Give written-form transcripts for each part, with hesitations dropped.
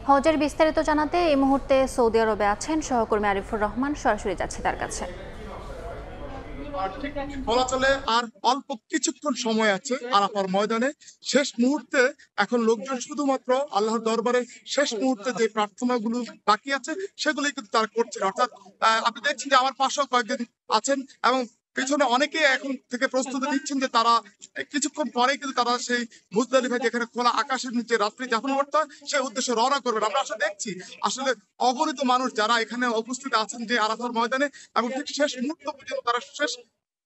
হজের বিস্তারিত জানাতে এই মুহূর্তে সৌদি আরবে আছেন সহকর্মী আরিফুর রহমান। সরাসরি যাচ্ছে তার কাছে। ঠিক বলা চলে আর অল্প কিছুক্ষণ সময় আছে আরাফার ময়দানে। শেষ মুহূর্তে এখন লোকজন শুধুমাত্র আল্লাহর দরবারে শেষ মুহূর্তে যে প্রার্থনাগুলো বাকি আছে সেগুলোই কিন্তু তারা করছেন। অর্থাৎ আপনি দেখছেন যে আমার পাশেও কয়েকজন আছেন এবং পেছনে অনেকে এখন থেকে প্রস্তুতি নিচ্ছেন যে তারা কিছুক্ষণ পরে কিন্তু তারা সেই মুজদালিফায় যেখানে খোলা আকাশের নিচে রাত্রি যাপন করতে হয় সেই উদ্দেশ্যে রওনা করবেন। আমরা আসলে দেখছি আসলে অগণিত মানুষ যারা এখানে উপস্থিত আছেন যে আরাফার ময়দানে এবং ঠিক শেষ মুহূর্ত পর্যন্ত তারা শেষ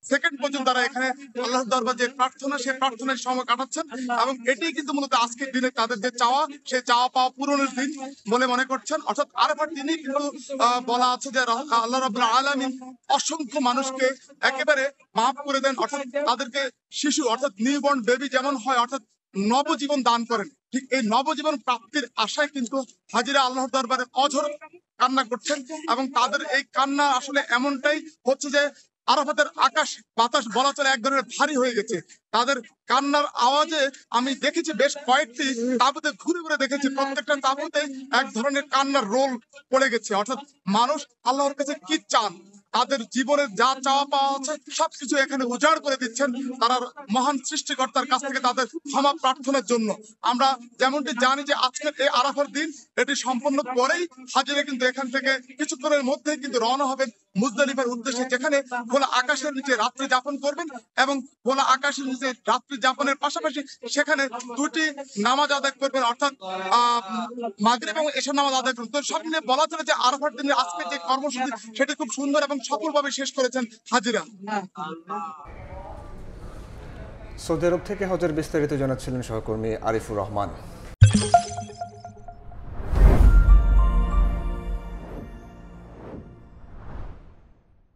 সেকেন্ড পর্যন্ত তারা এখানে আল্লাহর দরবার যে প্রার্থনা সেই প্রার্থনায় সময় কাটাচ্ছেন এবং এটি কিন্তু মূলত আজকের দিনে তাদের যে চাওয়া সেই চাওয়া পাওয়া পূরণের দিন বলে মনে করছেন। অর্থাৎ আরাফার দিনই কিন্তু বলা আছে যে আল্লাহ রাব্বুল আলামিন অসংখ্য মানুষকে একেবারে মাফ করে দেন। অর্থাৎ তাদেরকে শিশু অর্থাৎ নিউবর্ন বেবি যেমন হয় অর্থাৎ নবজীবন দান করেন, ঠিক এই নবজীবন প্রাপ্তির আশায় কিন্তু হাজিরা আল্লাহর দরবারে অঝর কান্না করছেন এবং তাদের এই কান্না আসলে এমনটাই হচ্ছে যে আরাফাতের আকাশ বাতাস বলা চলে এক ধরনের ভারী হয়ে গেছে। তাদের কান্নার আওয়াজে আমি দেখেছি বেশ কয়েকটি তাঁবুতে ঘুরে ঘুরে দেখেছি, প্রত্যেকটা তাঁবুতে এক ধরনের কান্নার রোল পড়ে গেছে। অর্থাৎ মানুষ আল্লাহর কাছে কি চান, তাদের জীবনের যা চাওয়া পাওয়া আছে সবকিছু এখানে উজাড় করে দিচ্ছেন তারা মহান সৃষ্টিকর্তার কাছ থেকে তাদের ক্ষমা প্রার্থনার জন্য। আমরা যেমনটি জানি যে আজকের এই আরাফার দিন এটি সম্পন্ন করেই হাজিরা কিন্তু এখান থেকে কিছুক্ষণের মধ্যেই কিন্তু রওনা হবেন মুজদালিফার উদ্দেশ্যে, যেখানে খোলা আকাশের নিচে রাত্রি যাপন করবেন এবং খোলা আকাশের নিচে রাত্রি যাপনের পাশাপাশি সেখানে দুটি নামাজ আদায় করবেন, অর্থাৎ মাগরিব এবং এশার নামাজ আদায় করবেন। তো সব মিলিয়ে বলা চলে যে আরাফার দিনে আজকে যে কর্মসূচি সেটি খুব সুন্দর এবং সফলভাবে শেষ করেছেন হাজিরা। সৌদি আরব থেকে হজের বিস্তারিত জানাচ্ছিলেন সহকর্মী আরিফুর রহমান।